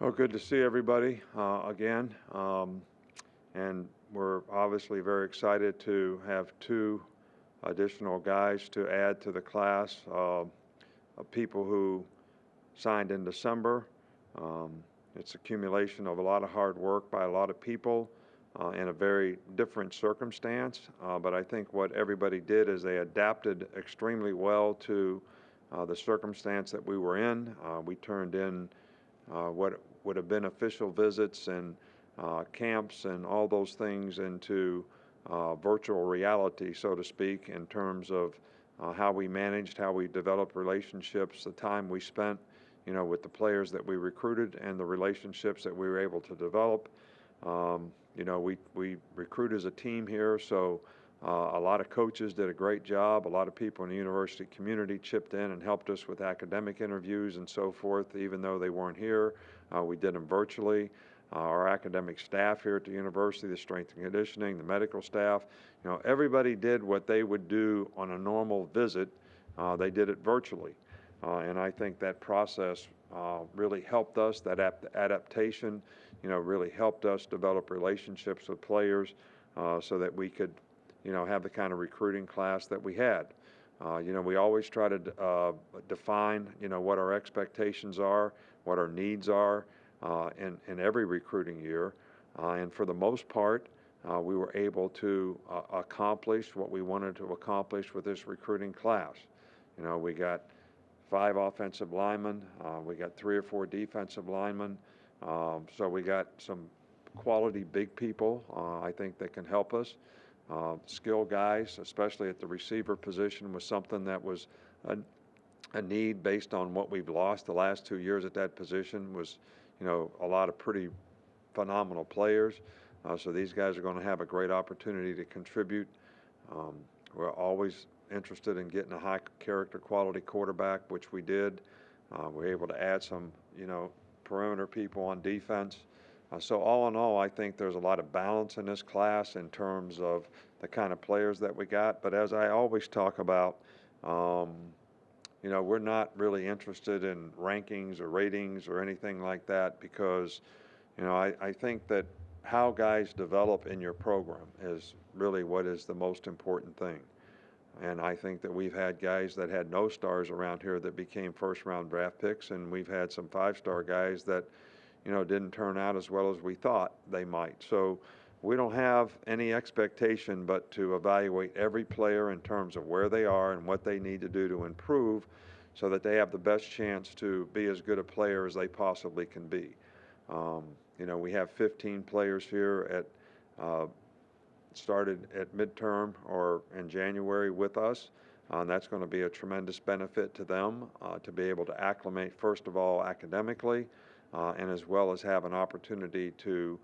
Well, good to see everybody again. And we're obviously very excited to have two additional guys to add to the class of people who signed in December. Um, it's accumulation of a lot of hard work by a lot of people in a very different circumstance. But I think what everybody did is they adapted extremely well to the circumstance that we were in. We turned in what would have been official visits and camps and all those things into virtual reality, so to speak, in terms of how we managed, how we developed relationships, the time we spent, with the players that we recruited and the relationships that we were able to develop. We recruit as a team here, so a lot of coaches did a great job. A lot of people in the university community chipped in and helped us with academic interviews and so forth, even though they weren't here. We did them virtually. Our academic staff here at the university, the strength and conditioning, the medical staff, everybody did what they would do on a normal visit. They did it virtually. And I think that process really helped us, that adaptation, really helped us develop relationships with players so that we could have the kind of recruiting class that we had. We always try to define, what our expectations are, what our needs are in every recruiting year. And for the most part, we were able to accomplish what we wanted to accomplish with this recruiting class. We got 5 offensive linemen. We got 3 or 4 defensive linemen. So we got some quality big people, I think, that can help us. Skill guys, especially at the receiver position, was something that was a need based on what we've lost the last 2 years at that position. Was a lot of pretty phenomenal players. So these guys are going to have a great opportunity to contribute. We're always interested in getting a high character quality quarterback, which we did. We're able to add some perimeter people on defense. So all in all, I think there's a lot of balance in this class in terms of the kind of players that we got. But as I always talk about, we're not really interested in rankings or ratings or anything like that because, I think that how guys develop in your program is really what is the most important thing. And I think that we've had guys that had no stars around here that became first-round draft picks, and we've had some 5-star guys that didn't turn out as well as we thought they might. So we don't have any expectation but to evaluate every player in terms of where they are and what they need to do to improve so that they have the best chance to be as good a player as they possibly can be. We have 15 players here started at midterm or in January with us. That's going to be a tremendous benefit to them to be able to acclimate, first of all, academically, and as well as have an opportunity to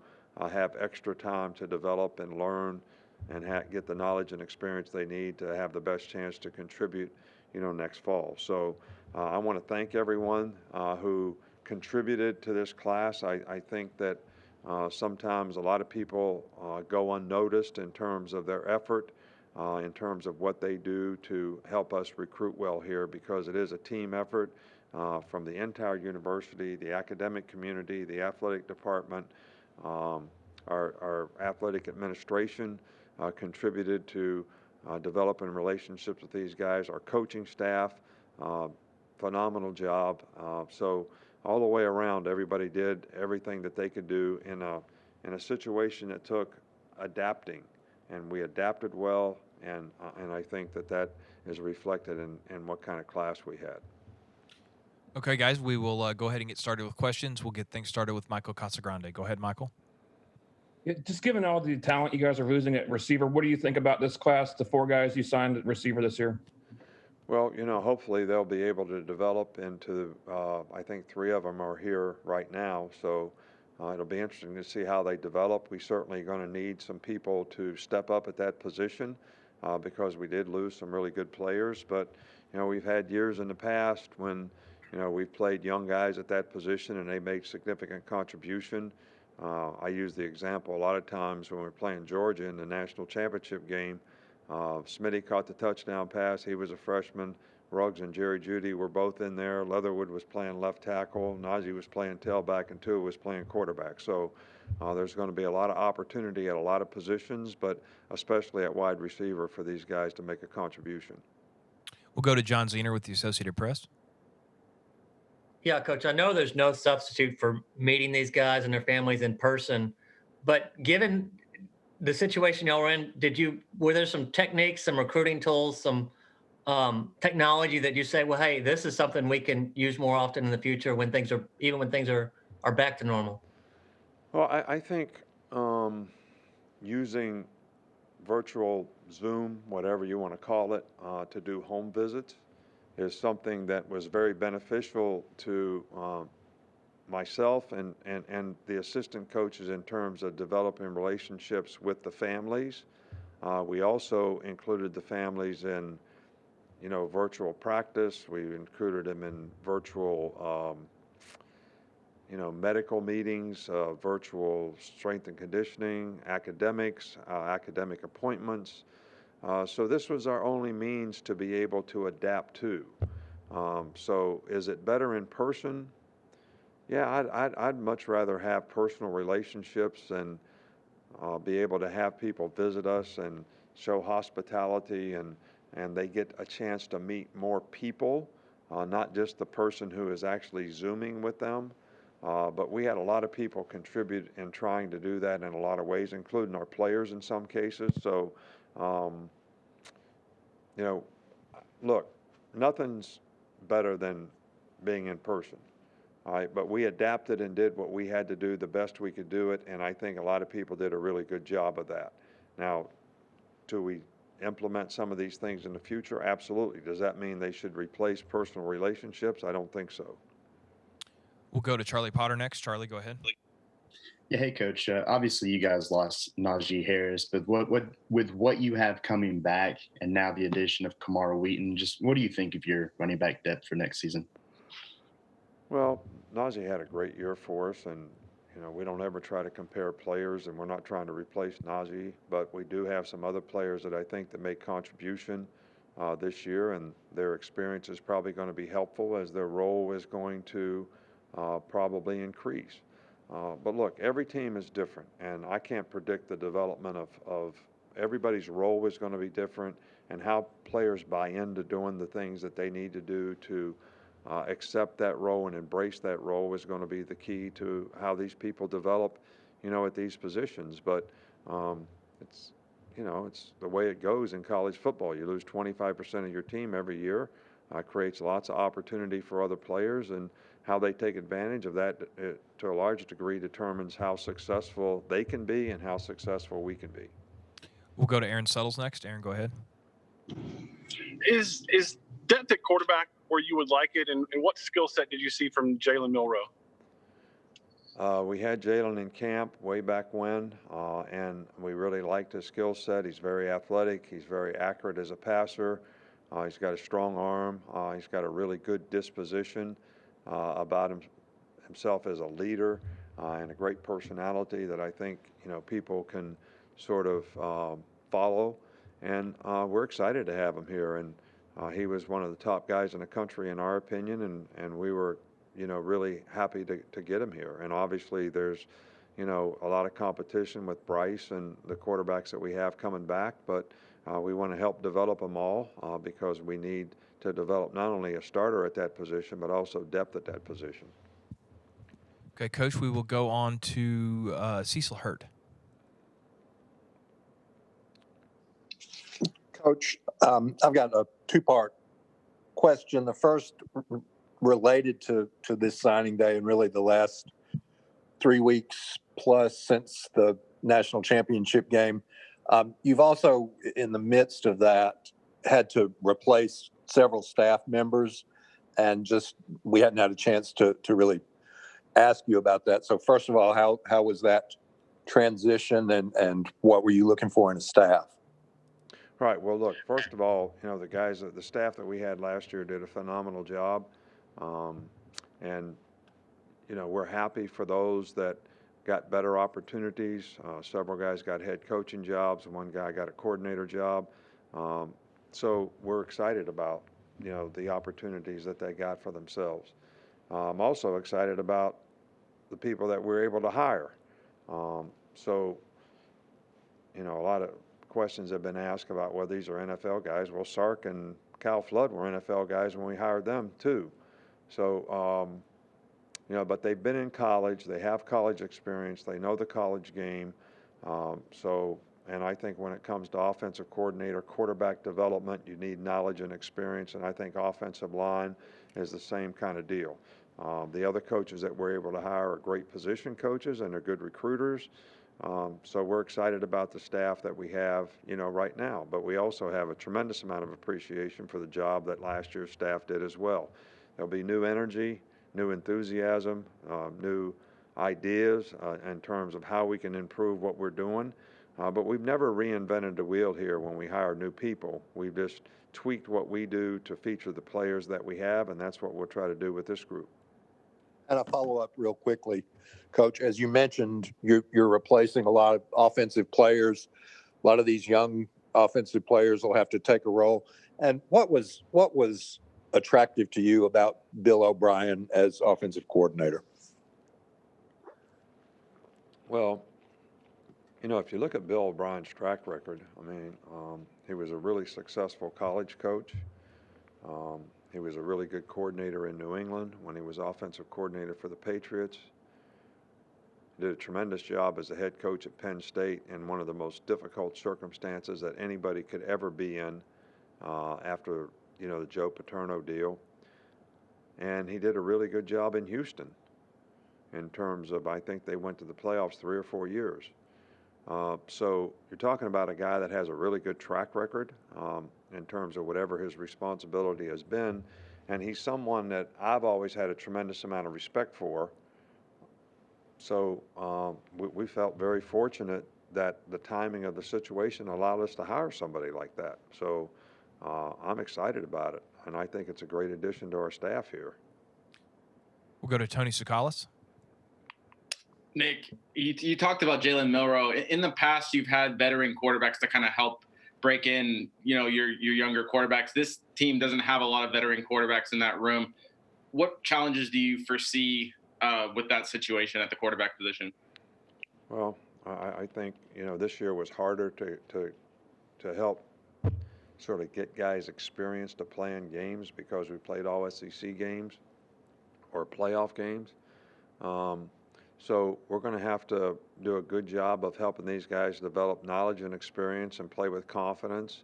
have extra time to develop and learn and get the knowledge and experience they need to have the best chance to contribute, next fall. So I want to thank everyone who contributed to this class. I think that sometimes a lot of people go unnoticed in terms of their effort, in terms of what they do to help us recruit well here, because it is a team effort from the entire university, the academic community, the athletic department, our athletic administration contributed to developing relationships with these guys, our coaching staff, phenomenal job. So all the way around, everybody did everything that they could do in a situation that took adapting, and we adapted well, and I think that is reflected in what kind of class we had. Okay, guys, we will go ahead and get started with questions. We'll get things started with Michael Casagrande. Go ahead, Michael. Yeah, just given all the talent you guys are losing at receiver, what do you think about this class, the 4 guys you signed at receiver this year? Well, hopefully they'll be able to develop into, I think 3 of them are here right now, so it'll be interesting to see how they develop. We certainly are going to need some people to step up at that position because we did lose some really good players. But, we've had years in the past when, we've played young guys at that position and they made significant contribution. I use the example a lot of times when we're playing Georgia in the national championship game. Smitty caught the touchdown pass. He was a freshman. Ruggs and Jerry Jeudy were both in there. Leatherwood was playing left tackle. Najee was playing tailback, and Tua was playing quarterback. So there's going to be a lot of opportunity at a lot of positions, but especially at wide receiver for these guys to make a contribution. We'll go to John Zener with the Associated Press. Yeah, Coach, I know there's no substitute for meeting these guys and their families in person, but given the situation y'all were in, were there some techniques, some recruiting tools, some technology that you say, well, hey, this is something we can use more often in the future when things are back to normal? Well, I think using virtual Zoom, whatever you want to call it, to do home visits is something that was very beneficial to myself and the assistant coaches in terms of developing relationships with the families. We also included the families in, virtual practice. We included them in virtual, medical meetings, virtual strength and conditioning, academics, academic appointments. So this was our only means to be able to adapt to. So is it better in person? Yeah, I'd much rather have personal relationships and be able to have people visit us and show hospitality, and they get a chance to meet more people, not just the person who is actually Zooming with them. But we had a lot of people contribute in trying to do that in a lot of ways, including our players in some cases. So, look, nothing's better than being in person. All right, but we adapted and did what we had to do the best we could do it, and I think a lot of people did a really good job of that. Now, do we implement some of these things in the future? Absolutely. Does that mean they should replace personal relationships? I don't think so. We'll go to Charlie Potter next. Charlie, go ahead. Yeah, hey coach. Obviously, you guys lost Najee Harris, but with what you have coming back, and now the addition of Kamara Wheaton, just what do you think of your running back depth for next season? Well, Najee had a great year for us, and we don't ever try to compare players, and we're not trying to replace Najee, but we do have some other players that I think that make contribution this year, and their experience is probably going to be helpful as their role is going to probably increase. But look, every team is different, and I can't predict the development of everybody's role is going to be different, and how players buy into doing the things that they need to do to accept that role and embrace that role is going to be the key to how these people develop, at these positions. But it's, it's the way it goes in college football. You lose 25% of your team every year. Creates lots of opportunity for other players, and how they take advantage of that to a large degree determines how successful they can be and how successful we can be. We'll go to Aaron Suttles next. Aaron, go ahead. Is depth at quarterback where you would like it, and what skill set did you see from Jalen Milroe? We had Jalen in camp way back when, and we really liked his skill set. He's very athletic. He's very accurate as a passer. He's got a strong arm. He's got a really good disposition about himself as a leader, and a great personality that I think people can sort of follow. And we're excited to have him here. And he was one of the top guys in the country, in our opinion, and we were really happy to get him here. And obviously there's a lot of competition with Bryce and the quarterbacks that we have coming back, but we want to help develop them all because we need to develop not only a starter at that position, but also depth at that position. Okay, Coach, we will go on to Cecil Hurd. Coach, I've got a two-part question. The first related to this signing day and really the last 3 weeks plus since the national championship game. You've also, in the midst of that, had to replace several staff members, and we hadn't had a chance to really ask you about that. So first of all, how was that transition, and what were you looking for in a staff? Right. Well, look, first of all, the staff that we had last year did a phenomenal job. And, we're happy for those that got better opportunities. Several guys got head coaching jobs. One guy got a coordinator job. So we're excited about, the opportunities that they got for themselves. I'm also excited about the people that we're able to hire. So, a lot of questions have been asked about whether these are NFL guys. Well, Sark and Cal Flood were NFL guys when we hired them too. So, but they've been in college. They have college experience. They know the college game. And I think when it comes to offensive coordinator, quarterback development, you need knowledge and experience. And I think offensive line is the same kind of deal. The other coaches that we're able to hire are great position coaches and they're good recruiters. So we're excited about the staff that we have, right now. But we also have a tremendous amount of appreciation for the job that last year's staff did as well. There'll be new energy, new enthusiasm, new ideas in terms of how we can improve what we're doing. But we've never reinvented the wheel here when we hire new people. We've just tweaked what we do to feature the players that we have, and that's what we'll try to do with this group. And a follow up real quickly, Coach. As you mentioned, you're replacing a lot of offensive players. A lot of these young offensive players will have to take a role. And what was attractive to you about Bill O'Brien as offensive coordinator? Well, if you look at Bill O'Brien's track record, he was a really successful college coach. He was a really good coordinator in New England when he was offensive coordinator for the Patriots. Did a tremendous job as a head coach at Penn State in one of the most difficult circumstances that anybody could ever be in after, the Joe Paterno deal. And he did a really good job in Houston in terms of, I think they went to the playoffs 3 or 4 years. So you're talking about a guy that has a really good track record in terms of whatever his responsibility has been. And he's someone that I've always had a tremendous amount of respect for. So we felt very fortunate that the timing of the situation allowed us to hire somebody like that. So I'm excited about it. And I think it's a great addition to our staff here. We'll go to Tony Suttles. Nick, you talked about Jalen Milroe. In the past, you've had veteran quarterbacks to kind of help break in, your younger quarterbacks. This team doesn't have a lot of veteran quarterbacks in that room. What challenges do you foresee with that situation at the quarterback position? Well, I think, this year was harder to help sort of get guys experience to play in games because we played all SEC games or playoff games. So we're going to have to do a good job of helping these guys develop knowledge and experience and play with confidence.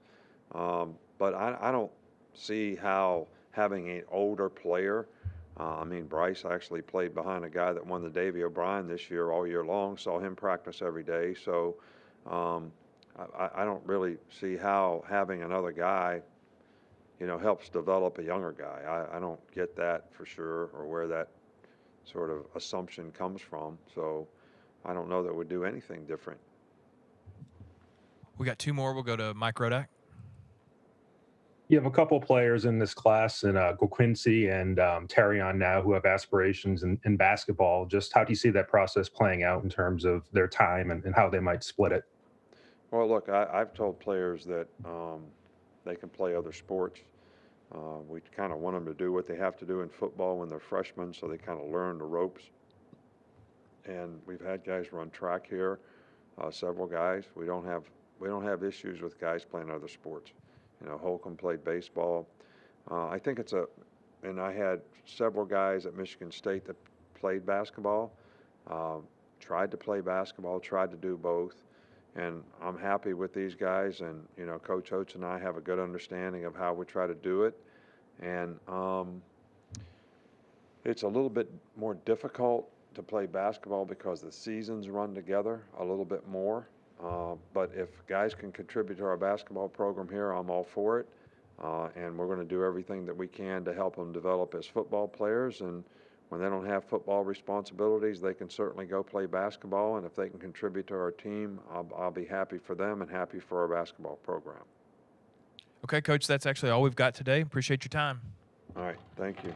But I don't see how having an older player, Bryce actually played behind a guy that won the Davy O'Brien this year all year long, saw him practice every day. So I don't really see how having another guy, helps develop a younger guy. I don't get that for sure, or where that sort of assumption comes from. So I don't know that we'd do anything different. We got 2 more. We'll go to Mike Rodak. You have a couple of players in this class, and Quincy and Terrion now, who have aspirations in basketball. Just how do you see that process playing out in terms of their time and how they might split it? Well, look, I've told players that they can play other sports. We kind of want them to do what they have to do in football when they're freshmen, so they kind of learn the ropes. And we've had guys run track here, several guys. We don't have issues with guys playing other sports. Holcomb played baseball. I think and I had several guys at Michigan State that played basketball, tried to play basketball, tried to do both. And I'm happy with these guys, and Coach Oates and I have a good understanding of how we try to do it. And it's a little bit more difficult to play basketball because the seasons run together a little bit more. But if guys can contribute to our basketball program here, I'm all for it. And we're going to do everything that we can to help them develop as football players. And when they don't have football responsibilities, they can certainly go play basketball. And if they can contribute to our team, I'll be happy for them and happy for our basketball program. Okay, Coach, that's actually all we've got today. Appreciate your time. All right. Thank you.